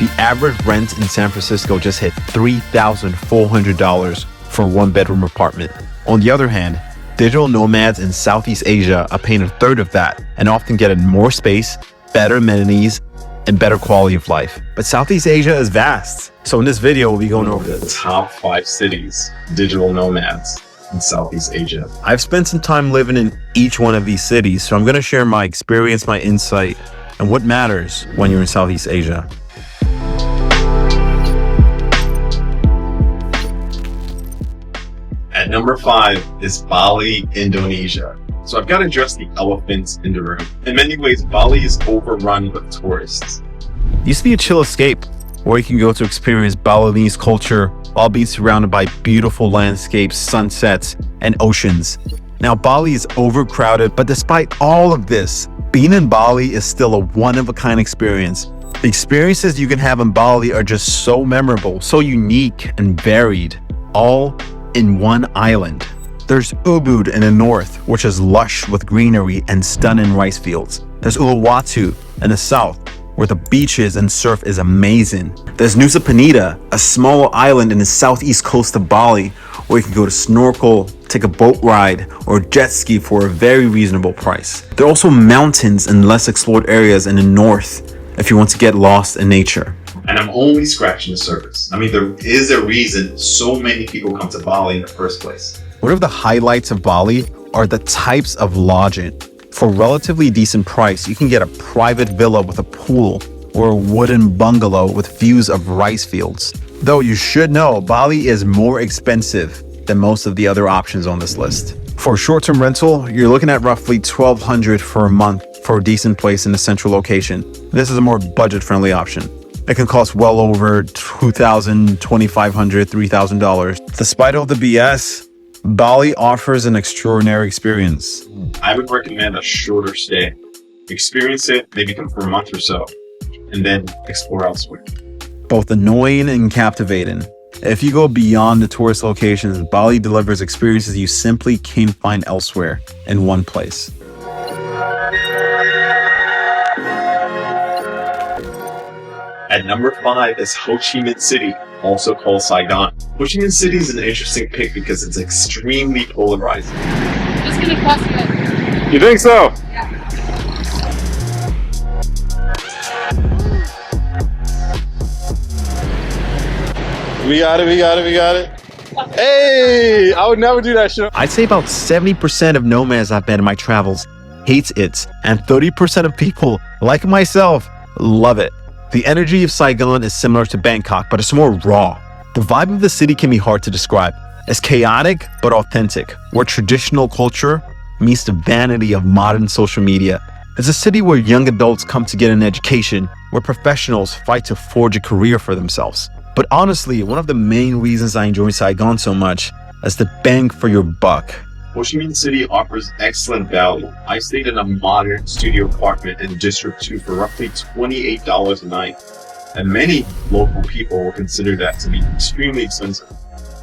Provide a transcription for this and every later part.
the average rent in San Francisco just hit $3,400 for a one-bedroom apartment. On the other hand, digital nomads in Southeast Asia are paying a third of that and often get more space, better amenities, and better quality of life. But Southeast Asia is vast. So in this video, we'll be going over the top 5 cities, digital nomads in Southeast Asia. I've spent some time living in each one of these cities, so I'm going to share my experience, my insight, and what matters when you're in Southeast Asia. At number 5 is Bali, Indonesia. So I've got to address the elephants in the room. In many ways, Bali is overrun with tourists. It used to be a chill escape where you can go to experience Balinese culture while being surrounded by beautiful landscapes, sunsets, and oceans. Now, Bali is overcrowded, but despite all of this, being in Bali is still a one-of-a-kind experience. The experiences you can have in Bali are just so memorable, so unique and varied, all in one island. There's Ubud in the north, which is lush with greenery and stunning rice fields. There's Uluwatu in the south, where the beaches and surf is amazing. There's Nusa Penida, a small island in the southeast coast of Bali, where you can go to snorkel, take a boat ride, or jet ski for a very reasonable price. There are also mountains and less explored areas in the north if you want to get lost in nature. And I'm only scratching the surface. I mean, there is a reason so many people come to Bali in the first place. One of the highlights of Bali are the types of lodging. For a relatively decent price, you can get a private villa with a pool or a wooden bungalow with views of rice fields. Though you should know, Bali is more expensive than most of the other options on this list. For a short-term rental, you're looking at roughly $1,200 for a month for a decent place in a central location. This is a more budget-friendly option. It can cost well over $2,000, $2,500, $3,000. Despite all the BS, Bali offers an extraordinary experience. I would recommend a shorter stay. Experience it, maybe come for a month or so, and then explore elsewhere. Both annoying and captivating. If you go beyond the tourist locations, Bali delivers experiences you simply can't find elsewhere in one place. At number 5 is Ho Chi Minh City, also called Saigon. Ho Chi Minh City is an interesting pick because it's extremely polarizing. It's gonna cost you. You think so? Yeah. We got it. Hey, I would never do that shit. I'd say about 70% of nomads I've met in my travels hates it, and 30% of people, like myself, love it. The energy of Saigon is similar to Bangkok, but it's more raw. The vibe of the city can be hard to describe. It's chaotic, but authentic, where traditional culture meets the vanity of modern social media. It's a city where young adults come to get an education, where professionals fight to forge a career for themselves. But honestly, one of the main reasons I enjoy Saigon so much is the bang for your buck. Ho Chi Minh City offers excellent value. I stayed in a modern studio apartment in District 2 for roughly $28 a night, and many local people will consider that to be extremely expensive.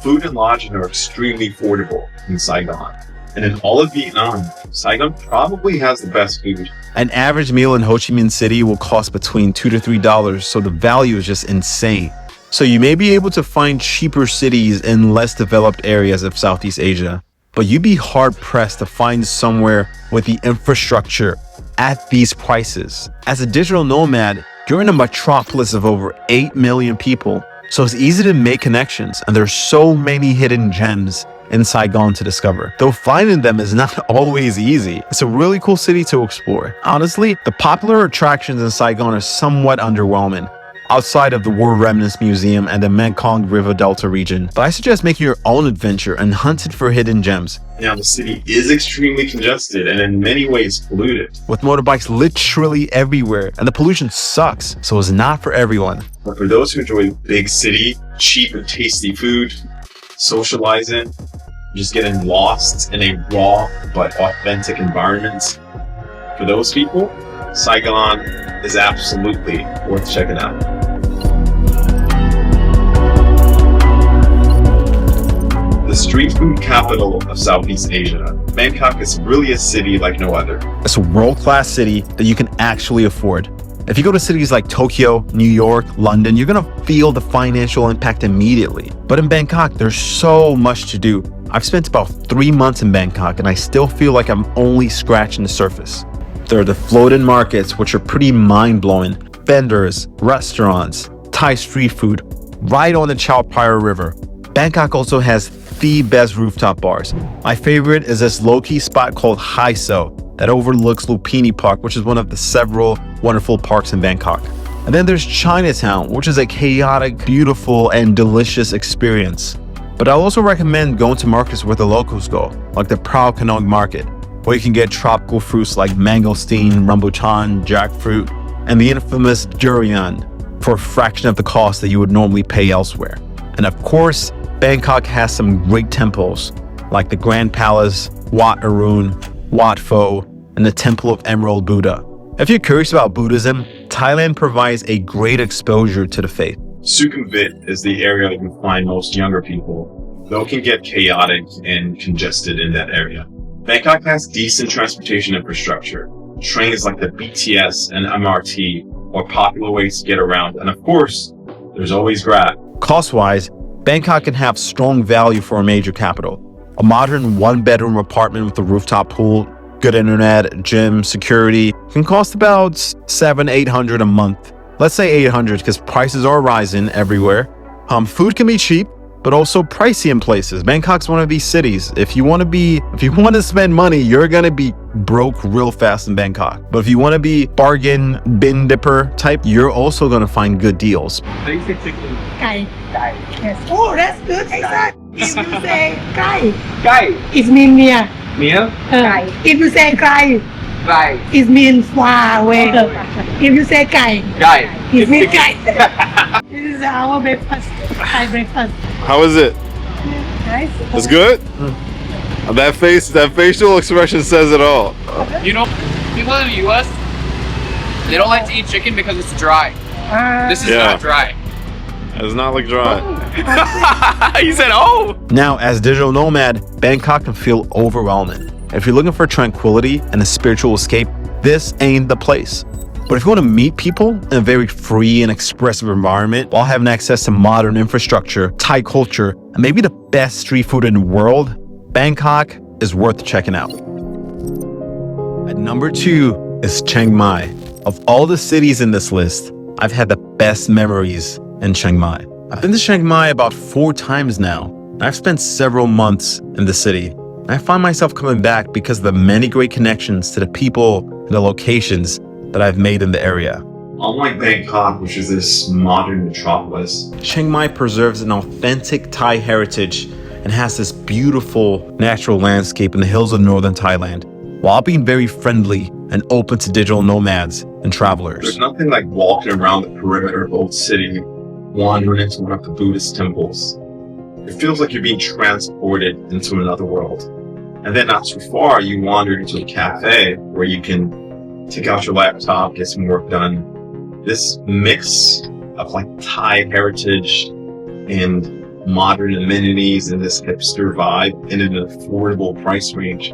Food and lodging are extremely affordable in Saigon. And in all of Vietnam, Saigon probably has the best food. An average meal in Ho Chi Minh City will cost between $2 to $3, so the value is just insane. So you may be able to find cheaper cities in less developed areas of Southeast Asia, but you'd be hard-pressed to find somewhere with the infrastructure at these prices. As a digital nomad, you're in a metropolis of over 8 million people, so it's easy to make connections, and there's so many hidden gems in Saigon to discover. Though finding them is not always easy, it's a really cool city to explore. Honestly, the popular attractions in Saigon are somewhat underwhelming, outside of the War Remnants Museum and the Mekong River Delta region. But I suggest making your own adventure and hunting for hidden gems. Now, the city is extremely congested and in many ways polluted. With motorbikes literally everywhere, and the pollution sucks, so it's not for everyone. But for those who enjoy big city, cheap and tasty food, socializing, just getting lost in a raw but authentic environment, for those people, Saigon is absolutely worth checking out. The street food capital of Southeast Asia, Bangkok is really a city like no other. It's a world-class city that you can actually afford. If you go to cities like Tokyo, New York, London, you're gonna feel the financial impact immediately. But in Bangkok, there's so much to do. I've spent about 3 months in Bangkok and I still feel like I'm only scratching the surface. There are the floating markets, which are pretty mind-blowing. Vendors, restaurants, Thai street food, right on the Chao Phraya River. Bangkok also has the best rooftop bars. My favorite is this low-key spot called Hai So that overlooks Lupini Park, which is one of the several wonderful parks in Bangkok. And then there's Chinatown, which is a chaotic, beautiful, and delicious experience. But I also recommend going to markets where the locals go, like the Prao Kanong Market, where you can get tropical fruits like mangosteen, rambutan, jackfruit, and the infamous durian for a fraction of the cost that you would normally pay elsewhere. And of course, Bangkok has some great temples like the Grand Palace, Wat Arun, Wat Pho, and the Temple of Emerald Buddha. If you're curious about Buddhism, Thailand provides a great exposure to the faith. Sukhumvit is the area you find most younger people, though it can get chaotic and congested in that area. Bangkok has decent transportation infrastructure. Trains like the BTS and MRT are popular ways to get around, and of course, there's always Grab. Cost-wise, Bangkok can have strong value for a major capital. A modern one-bedroom apartment with a rooftop pool, good internet, gym, security can cost about $700-800 a month. Let's say 800 because prices are rising everywhere. Food can be cheap, but also pricey in places. Bangkok's one of these cities. If you want to spend money, you're gonna be broke real fast in Bangkok. But if you want to be bargain bin dipper type, you're also gonna find good deals. Kai. Yes. Oh, that's good. Exactly. If you say kai, it means near. If you say kai, it means far away. If you say kai, it means kai. This is our breakfast. Thai breakfast. How is it? Nice. It's good? That facial expression says it all. You know, people in the US, they don't like to eat chicken because it's dry. This is not dry. It's not like dry. You said, oh! Now, as digital nomad, Bangkok can feel overwhelming. If you're looking for tranquility and a spiritual escape, this ain't the place. But if you want to meet people in a very free and expressive environment while having access to modern infrastructure, Thai culture, and maybe the best street food in the world, Bangkok is worth checking out. At number 2 is Chiang Mai. Of all the cities in this list, I've had the best memories in Chiang Mai. I've been to Chiang Mai about 4 times now, and I've spent several months in the city. And I find myself coming back because of the many great connections to the people and the locations that I've made in the area. Unlike Bangkok, which is this modern metropolis, Chiang Mai preserves an authentic Thai heritage and has this beautiful natural landscape in the hills of northern Thailand, while being very friendly and open to digital nomads and travelers. there's nothing like walking around the perimeter of Old City, wandering into one of the Buddhist temples. It feels like you're being transported into another world. And then not too far, you wander into a cafe where you can take out your laptop, get some work done. This mix of like Thai heritage and modern amenities and this hipster vibe in an affordable price range.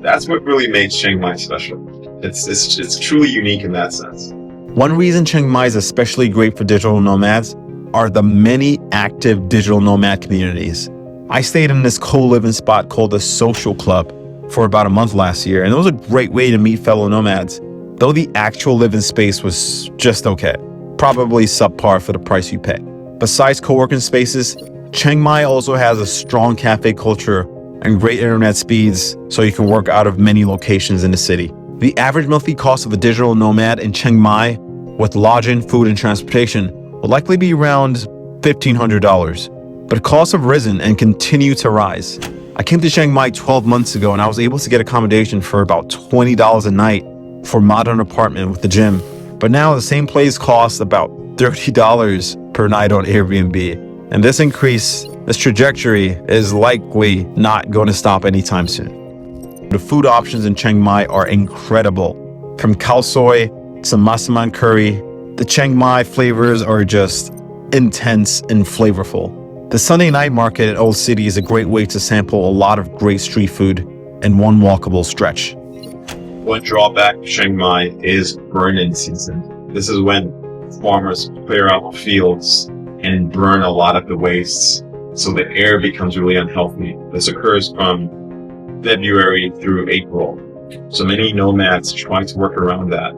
That's what really makes Chiang Mai special. It's truly unique in that sense. One reason Chiang Mai is especially great for digital nomads are the many active digital nomad communities. I stayed in this co-living spot called the Social Club for about a month last year, and it was a great way to meet fellow nomads, though the actual living space was just okay, probably subpar for the price you pay. Besides co-working spaces, Chiang Mai also has a strong cafe culture and great internet speeds, so you can work out of many locations in the city. The average monthly cost of a digital nomad in Chiang Mai, with lodging, food, and transportation, will likely be around $1,500, but costs have risen and continue to rise. I came to Chiang Mai 12 months ago and I was able to get accommodation for about $20 a night for a modern apartment with the gym, but now the same place costs about $30 per night on Airbnb. And this trajectory is likely not going to stop anytime soon. The food options in Chiang Mai are incredible. From khao soi to masaman curry, the Chiang Mai flavors are just intense and flavorful. The Sunday night market at Old City is a great way to sample a lot of great street food in one walkable stretch. One drawback of Chiang Mai is burn-in season. This is when farmers clear out the fields and burn a lot of the wastes, so the air becomes really unhealthy. This occurs from February through April. So many nomads try to work around that.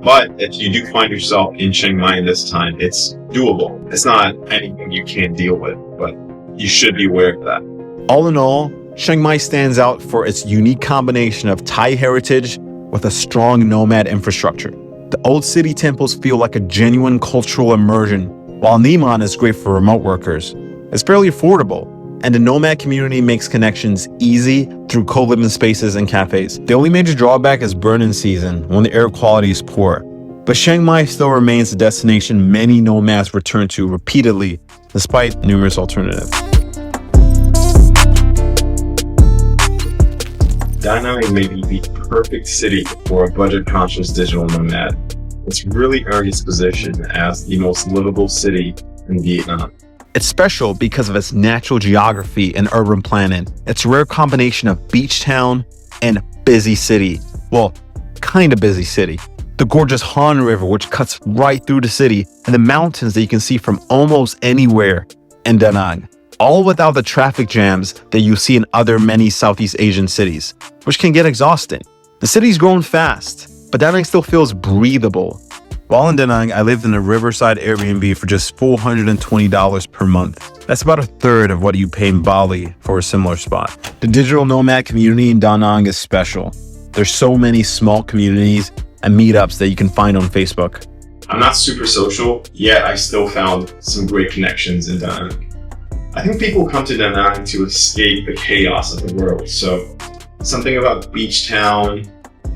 But if you do find yourself in Chiang Mai this time, it's doable. It's not anything you can't deal with, but you should be aware of that. All in all, Chiang Mai stands out for its unique combination of Thai heritage with a strong nomad infrastructure. The old city temples feel like a genuine cultural immersion, while Niman is great for remote workers. It's fairly affordable, and the nomad community makes connections easy through co-living spaces and cafes. The only major drawback is burn-in season, when the air quality is poor. But Chiang Mai still remains a destination many nomads return to repeatedly, despite numerous alternatives. Da Nang may be the perfect city for a budget-conscious digital nomad. It's really earned its position as the most livable city in Vietnam. It's special because of its natural geography and urban planning. Its rare combination of beach town and busy city. Well, kind of busy city. The gorgeous Han River, which cuts right through the city, and the mountains that you can see from almost anywhere in Da Nang. All without the traffic jams that you see in other many Southeast Asian cities, which can get exhausting. The city's grown fast, but Da Nang still feels breathable. While in Da Nang, I lived in a riverside Airbnb for just $420 per month. That's about a third of what you pay in Bali for a similar spot. The digital nomad community in Da Nang is special. There's so many small communities and meetups that you can find on Facebook. I'm not super social, yet I still found some great connections in Da Nang. I think people come to Da Nang to escape the chaos of the world, so something about beach town,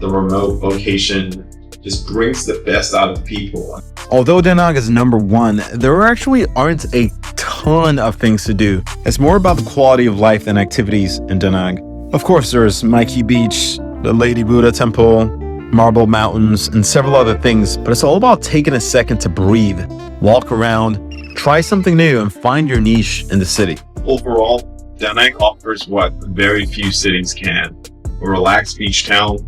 the remote location, just brings the best out of people. Although Da Nang is number one, there actually aren't a ton of things to do. It's more about the quality of life than activities in Da Nang. Of course, there's Mai Ki Beach, the Lady Buddha Temple, Marble Mountains, and several other things, but it's all about taking a second to breathe, walk around, try something new, and find your niche in the city. Overall, Da Nang offers what very few cities can: a relaxed beach town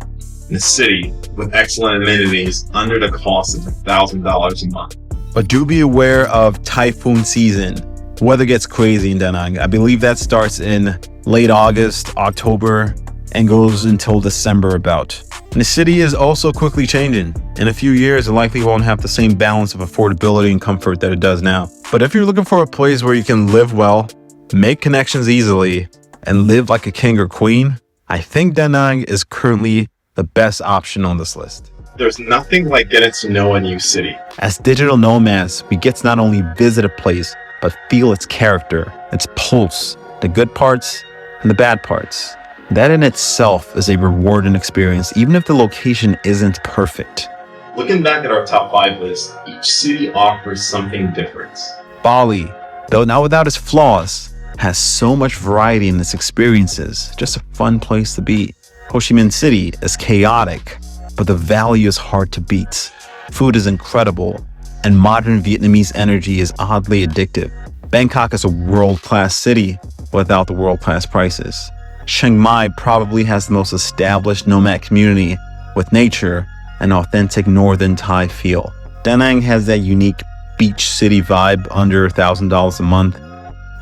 in a city with excellent amenities under the cost of $1,000 a month. But do be aware of typhoon season. Weather gets crazy in Da Nang. I believe that starts in late August, October, and goes until December about. And the city is also quickly changing. In a few years, it likely won't have the same balance of affordability and comfort that it does now. But if you're looking for a place where you can live well, make connections easily, and live like a king or queen, I think Da Nang is currently the best option on this list. There's nothing like getting to know a new city. As digital nomads, we get to not only visit a place, but feel its character, its pulse, the good parts and the bad parts. That in itself is a rewarding experience, even if the location isn't perfect. Looking back at our top 5 list, each city offers something different. Bali, though not without its flaws, has so much variety in its experiences. Just a fun place to be. Ho Chi Minh City is chaotic, but the value is hard to beat. Food is incredible, and modern Vietnamese energy is oddly addictive. Bangkok is a world-class city without the world-class prices. Chiang Mai probably has the most established nomad community with nature and authentic northern Thai feel. Da Nang has that unique beach city vibe under $1,000 a month.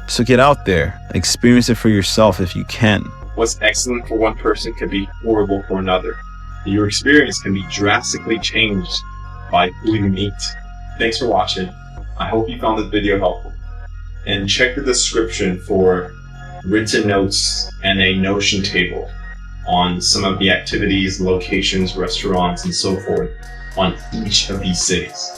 So get out there, experience it for yourself if you can. What's excellent for one person can be horrible for another. Your experience can be drastically changed by who you meet. Thanks for watching. I hope you found this video helpful. And check the description for written notes and a Notion table on some of the activities, locations, restaurants, and so forth on each of these cities.